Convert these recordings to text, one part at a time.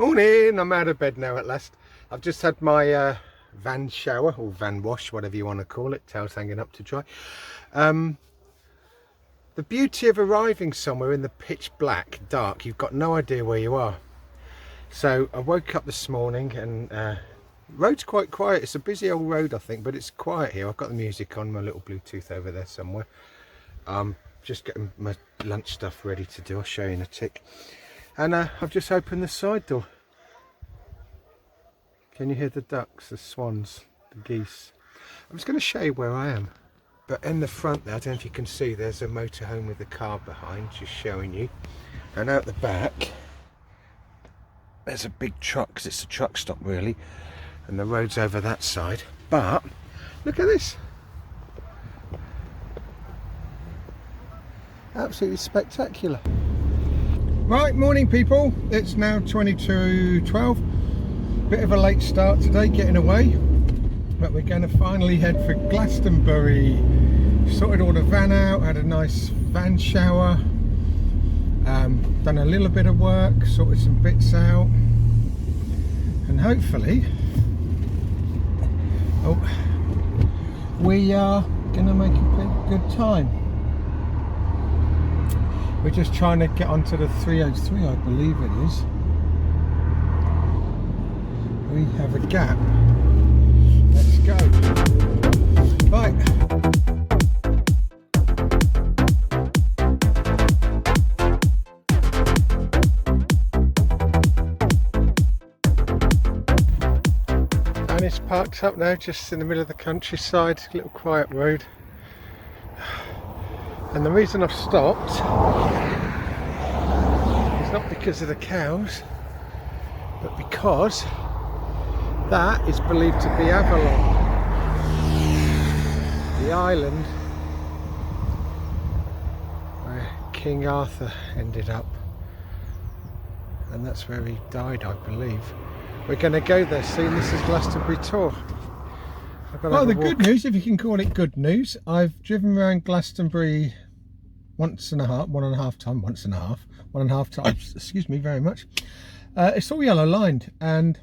Morning, I'm out of bed now at last. I've just had my van shower, or van wash, whatever you want to call it. Towels hanging up to dry. The beauty of arriving somewhere in the pitch black, dark, you've got no idea where you are. So I woke up this morning and road's quite quiet. It's a busy old road, I think, but it's quiet here. I've got the music on, my little Bluetooth over there somewhere. Just getting my lunch stuff ready to do. I'll show you in a tick. And I've just opened the side door. Can you hear the ducks, the swans, the geese? I'm just going to show you where I am. But in the front there, I don't know if you can see, there's a motorhome with a car behind, just showing you. And out the back, there's a big truck, because it's a truck stop really. And the road's over that side. But, look at this. Absolutely spectacular. Right, morning people. It's now 22:12. Bit of a late start today, getting away. But we're going to finally head for Glastonbury. Sorted all the van out, had a nice van shower. Done a little bit of work, sorted some bits out. And hopefully, we are going to make a good time. We're just trying to get onto the 303, I believe it is. We have a gap. Let's go. Right. And it's parked up now, just in the middle of the countryside, little quiet road. And the reason I've stopped is not because of the cows, but because that is believed to be Avalon, the island where King Arthur ended up, and that's where he died, I believe. We're going to go there soon. This is Glastonbury Tor. Well, the good news, if you can call it good news, I've driven around Glastonbury one and a half times, excuse me very much. It's all yellow lined, and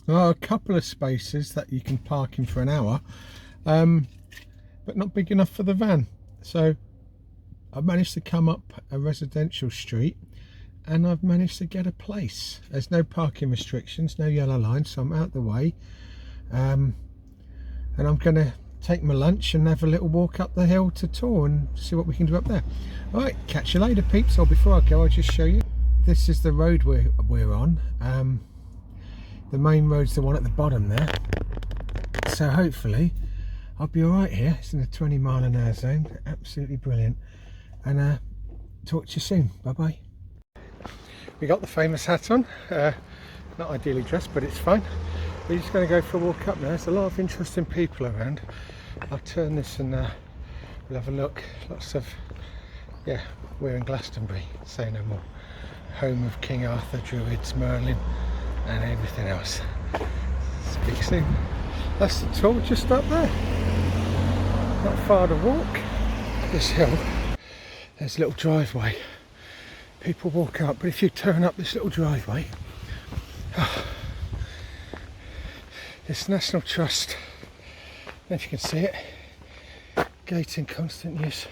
there are a couple of spaces that you can park in for an hour, but not big enough for the van. So I've managed to come up a residential street and I've managed to get a place. There's no parking restrictions, no yellow lines, so I'm out the way, and I'm going to take my lunch and have a little walk up the hill to Tor and see what we can do up there. All right, catch you later peeps. Or before I go, I'll just show you. This is the road we're on. The main road's the one at the bottom there. So hopefully I'll be all right here. It's in the 20-mile-an-hour zone. Absolutely brilliant. And talk to you soon. Bye bye. We got the famous hat on. Not ideally dressed, but it's fine. We're just going to go for a walk up now. There's a lot of interesting people around. I'll turn this and we'll have a look. Lots of, yeah, we're in Glastonbury, say no more. Home of King Arthur, Druids, Merlin and everything else. Speak soon. That's the Tor just up there. Not far to walk. This hill, there's a little driveway. People walk up, but if you turn up this little driveway, it's National Trust, I don't know if you can see it, gate in constant use,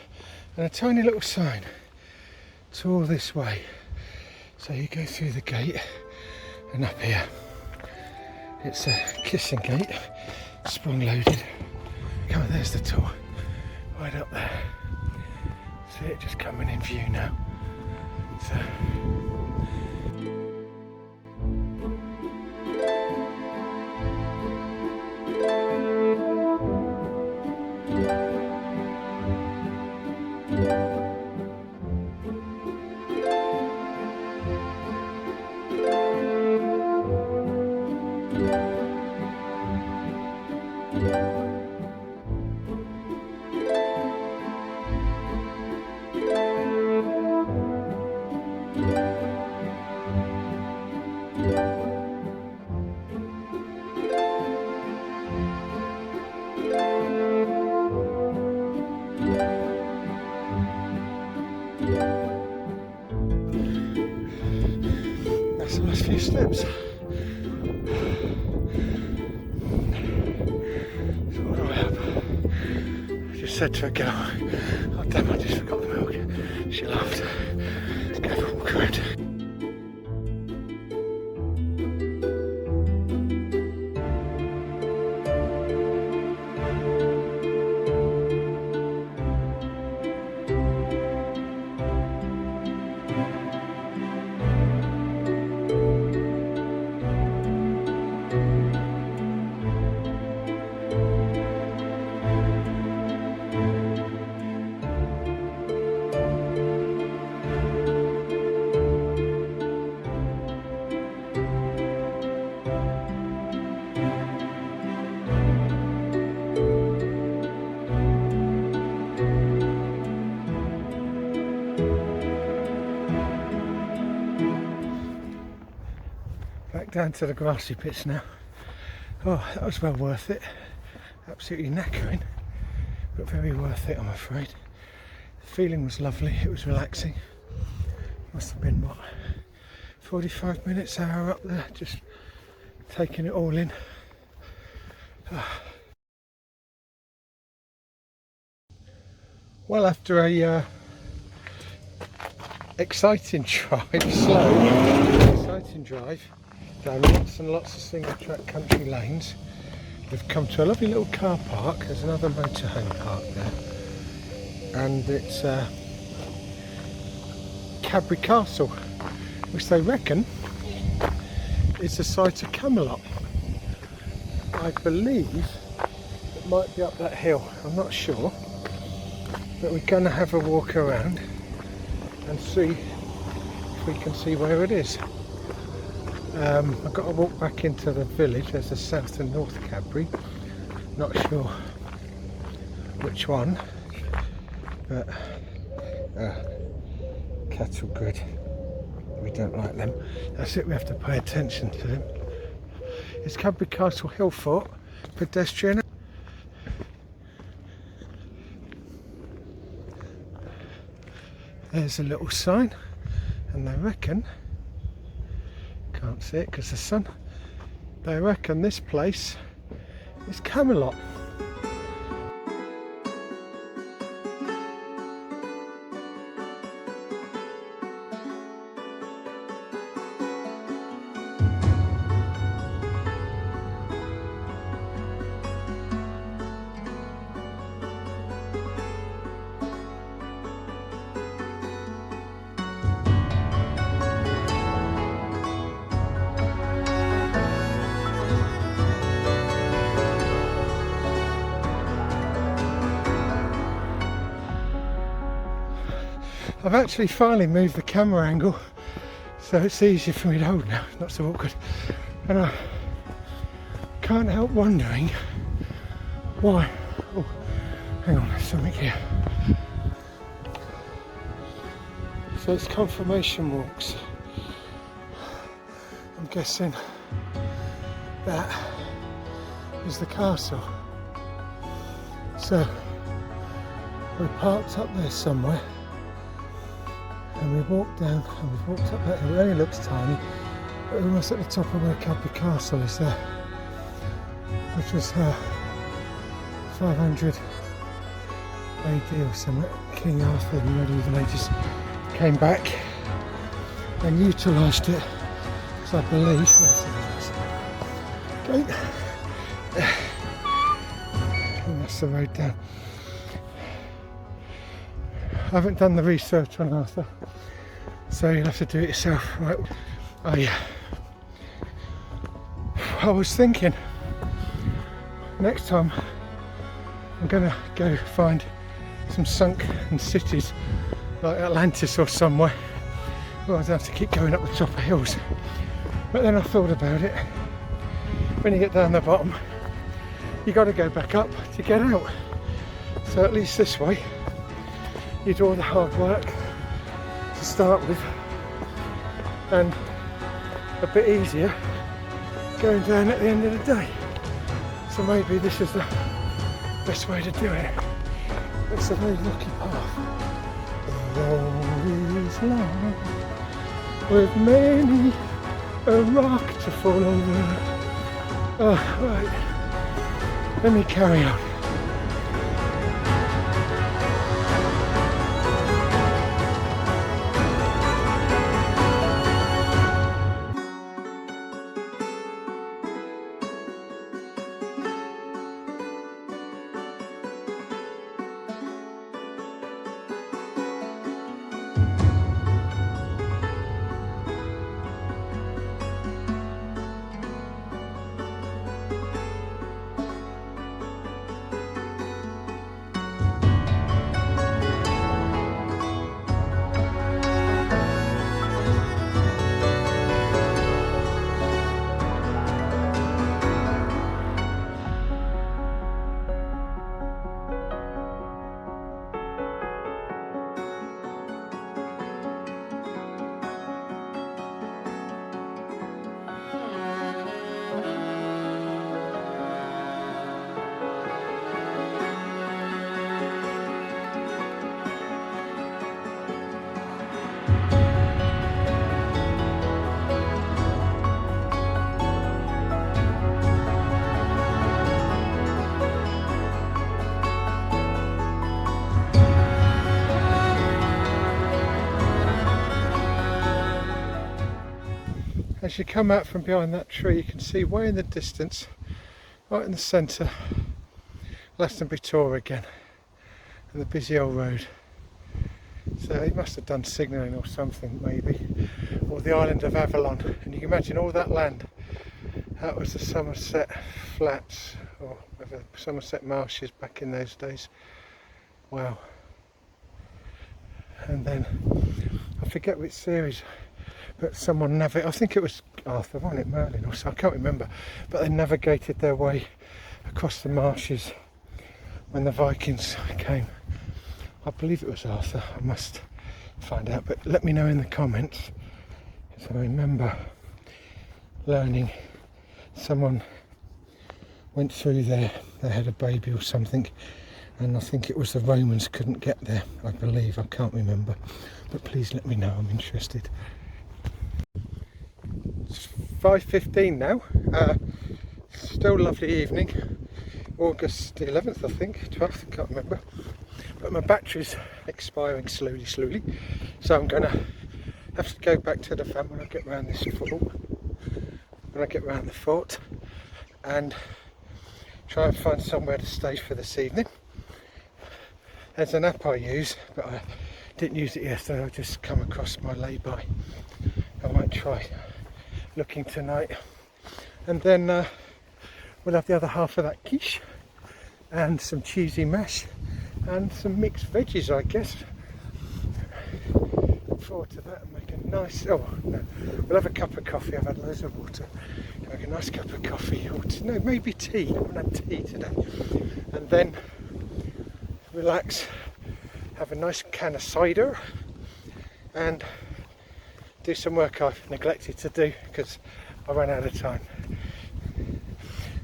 and a tiny little sign, Tor this way. So you go through the gate and up here, it's a kissing gate, sprung loaded. Come on, there's the Tor, right up there. See it just coming in view now. So, steps. It's all the way up. I just said to a girl, oh damn, I just forgot the milk. She laughed. Let's go for a walk around. Back down to the grassy bits now. Oh, that was well worth it. Absolutely knackering, but very worth it, I'm afraid. The feeling was lovely, it was relaxing. Must have been, what, 45 minutes, hour up there, just taking it all in. Well, after a exciting drive, exciting drive, down lots and lots of single track country lanes, we've come to a lovely little car park. There's another motorhome park there, and it's Cadbury Castle, which they reckon is the site of Camelot. I believe it might be up that hill, I'm not sure, but we're going to have a walk around and see if we can see where it is. I've got to walk back into the village. There's the South and North Cadbury, not sure which one, but cattle grid, we don't like them. That's it, we have to pay attention to them. It's Cadbury Castle Hill Fort, pedestrian. There's a little sign, and they reckon, can't see it because the sun, they reckon this place is Camelot. I've actually finally moved the camera angle so it's easier for me to hold now, not so awkward. And I can't help wondering why. Oh, hang on, there's something here. So it's confirmation walks. I'm guessing that is the castle. So we're parked up there somewhere, and we walked down and we've walked up that hill. It only looks tiny, but we're almost at the top of where Cadbury Castle is there, which was 500 AD or something. King Arthur in the medieval ages came back and utilised it, because I believe, and that's the road down. I haven't done the research on Arthur, so you'll have to do it yourself. Right. Oh yeah. I was thinking next time I'm gonna go find some sunken cities like Atlantis or somewhere where I don't have to keep going up the top of hills. But then I thought about it. When you get down the bottom, you got to go back up to get out. So at least this way, you do all the hard work to start with, and a bit easier going down at the end of the day. So maybe this is the best way to do it. It's a very rocky path. The road is long with many a rock to fall over. Oh, right. Let me carry on. As you come out from behind that tree, you can see way in the distance, right in the centre, Glastonbury Tor again, and the busy old road. So he must have done signalling or something maybe, or the island of Avalon. And you can imagine all that land, that was the Somerset Flats, or the Somerset Marshes back in those days. Wow. And then, I forget which series, but someone I think it was Arthur, wasn't it, Merlin or so, I can't remember, but they navigated their way across the marshes when the Vikings came. I believe it was Arthur, I must find out, but let me know in the comments, because I remember learning someone went through there, they had a baby or something, and I think it was the Romans couldn't get there, I believe, I can't remember, but please let me know, I'm interested. It's 5:15 now, still lovely evening, August 11th I think, 12th, I can't remember, but my battery's expiring slowly, so I'm going to have to go back to the van when I get round this fort, the fort, and try and find somewhere to stay for this evening. There's an app I use, but I didn't use it yesterday, I just come across my lay-by. I might try looking tonight, and then we'll have the other half of that quiche and some cheesy mash and some mixed veggies, I guess. Look forward to that and make a nice, oh no, we'll have a cup of coffee. I've had loads of water, make a nice cup of coffee, or no, maybe tea. I haven't had tea today, and then relax, have a nice can of cider and do some work I've neglected to do because I ran out of time.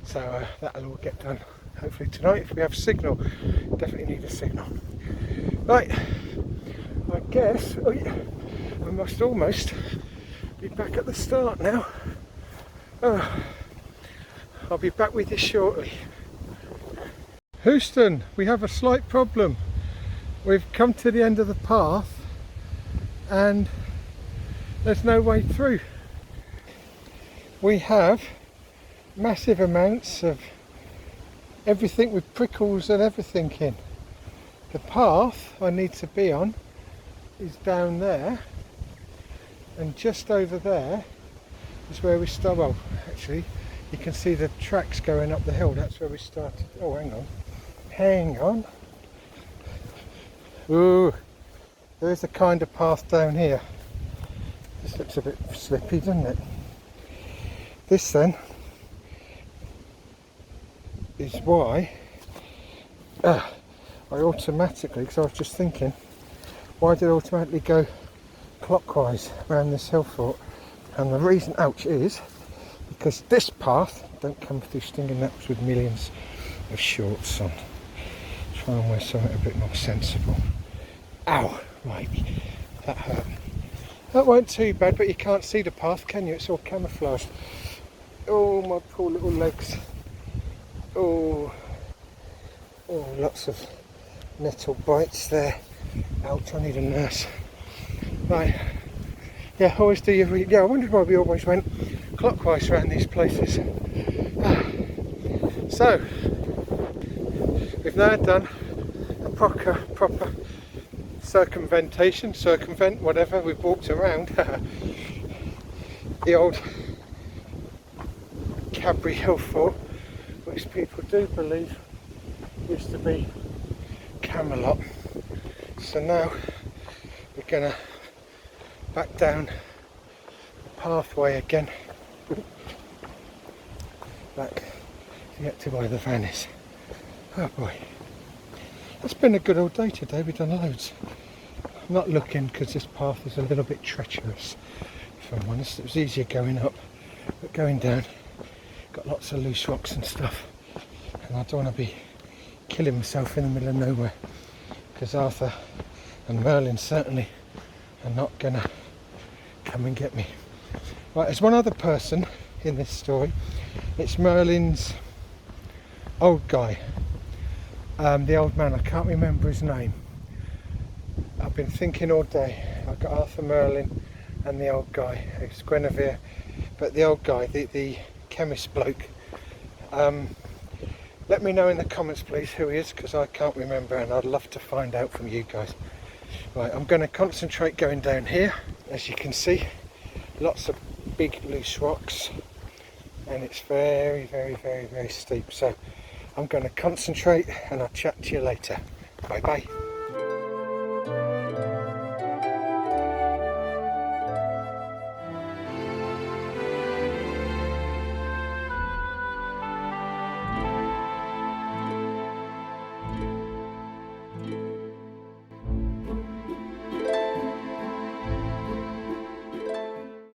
So that'll all get done hopefully tonight if we have signal. Definitely need a signal. Right, I guess I must almost be back at the start now. I'll be back with you shortly. Houston, we have a slight problem. We've come to the end of the path and there's no way through. We have massive amounts of everything with prickles and everything in. The path I need to be on is down there, and just over there is where we start. Well, actually, you can see the tracks going up the hill. That's where we started. Oh, hang on. Ooh, there's a kind of path down here. This looks a bit slippy, doesn't it? This then is why I automatically, because I was just thinking, why did I automatically go clockwise around this hill fort? And the reason, ouch, is because this path don't come through stinging naps with millions of shorts on. Try and wear something a bit more sensible. Ow, right, that hurt. That weren't too bad, but you can't see the path, can you? It's all camouflaged. Oh, my poor little legs. Oh, lots of nettle bites there. Ouch, I need a nurse. Right, yeah, always do your yeah, I wondered why we always went clockwise around these places. So, we've now done a proper circumvent, whatever. We've walked around the old Cadbury Hill Fort, which people do believe used to be Camelot. So now we're gonna back down the pathway again, back to get to where the van is. Oh boy, it's been a good old day today. We've done loads. I'm not looking because this path is a little bit treacherous, if I'm honest. It was easier going up, but going down got lots of loose rocks and stuff, and I don't want to be killing myself in the middle of nowhere, because Arthur and Merlin certainly are not gonna come and get me. Right, there's one other person in this story. It's Merlin's old guy, the old man. I can't remember his name. I've been thinking all day. I've got Arthur, Merlin and the old guy, it's Guinevere, but the old guy, the chemist bloke. Let me know in the comments please who he is, because I can't remember and I'd love to find out from you guys. Right, I'm going to concentrate going down here. As you can see, lots of big loose rocks, and it's very steep. So I'm going to concentrate and I'll chat to you later. Bye bye.